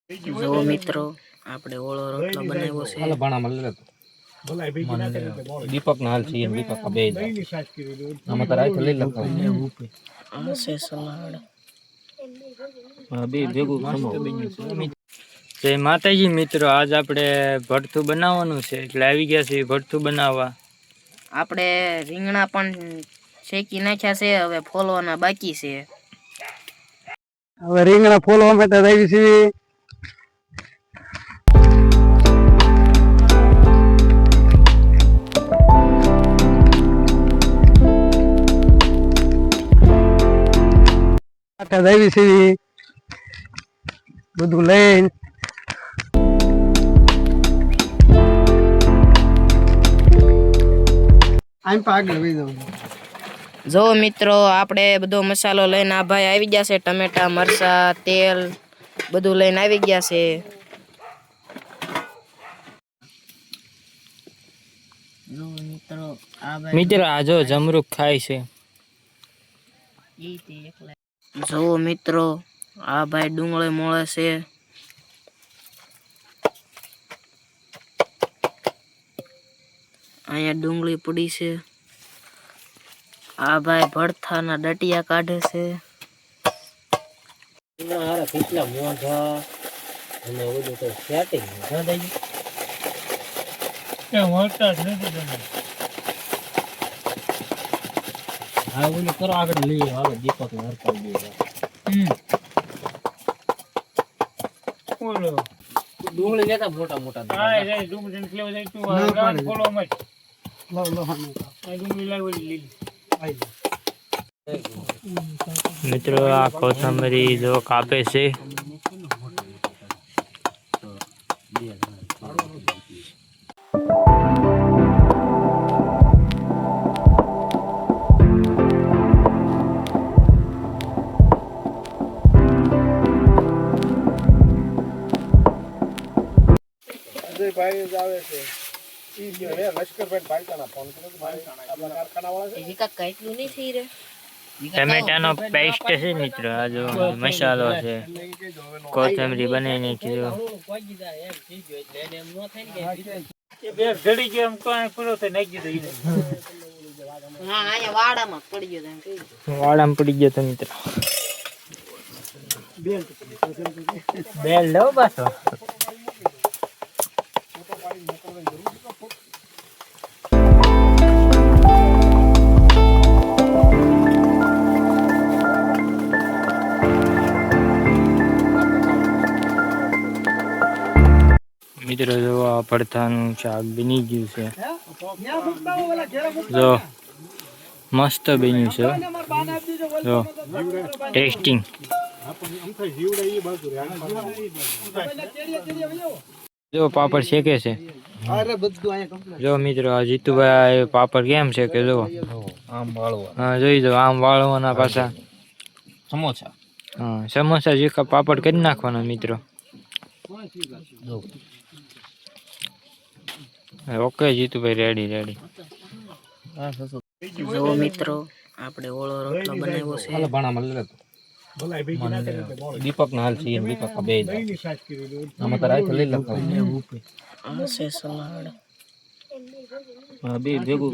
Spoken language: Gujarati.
જો મિત્રો આપણે ઓળો રોટલો બનાવ્યો છે. હાલો ભાણા મળી લેતો દીપક ના હાલ છે દીપક બે આમાં તો રાઈટ લઈ લખો આ છે સલાડ. બે ભેગું જય માતાજી મિત્રો, આજ આપણે ભરથું બનાવવાનું છે એટલે આવી ગયા છે ભરથું બનાવવા. આપણે રીંગણા પણ શેકી નાખ્યા છે, હવે ફોલવાના બાકી છે. હવે રીંગણા ફોલવા માટે આવી છે. આવી છે બધું લઈને જો મિત્રો આપણે બધો મસાલો લઈને આ ભાઈ આવી ગયા છે. ટમેટા, મરચા, તેલ બધું લઈને આવી ગયા છે. મિત્રો આ જો જમરૂક ખાય છે. જો મિત્રો આ ભાઈ ડુંગળી મોળે છે. અહીંયા ડુંગળી પડી છે. આ ભાઈ ભરથાના ડટિયા કાઢે છે. કેટલા મોઢા અને બધું તો સેટિંગ હા ઓલું કરો આગળ લઈએ હાલો દીપક ને હરકાવી દે. ડુંગળી લેતા મોટા મોટા મિત્રો આ કોથમરી જો કાપે છે. ભાઈ જ આવે છે ઈ ગયો હે લશ્કરભાઈ ભાઈકાના ફોન કરો ભાઈ આપણા કારખાના વાળા છે. એકા કાટલું નહીં થઈ રે. ટમેટાનો પેસ્ટ છે મિત્રો, આ જો મસાલો છે, કોથમરી બનાવી નાખી દો. હા અહીંયા વાડામાં પડી ગયો તેમ કહી. વાડામાં પડી ગયો તો મિત્રો બેલ લો પાછો. મિત્રો જો આ ભરથાનું શાક બની ગયું છે. જો મસ્ત બન્યું છે. જો ટેસ્ટિંગ જો પાપડ શેકે છે. જો મિત્રો આ જીતુભાઈ પાપડ કેમ છે કે જો આમ વાળવા હા જોઈ દો આમ વાળવાના પાછા સમોસા. હા સમોસા જીકા પાપડ કરી નાખવાના મિત્રો. Okay Jitubhai ready ready. જો મિત્રો આપણે ઓળો રોટલો બનાવ્યો છે. હાલો ભાણા મળી લેતો દીપક ના હાલ છે દીપક બે આમાં તો રાઈટ લઈ લખો આ છે સલાડ. બે ભેગું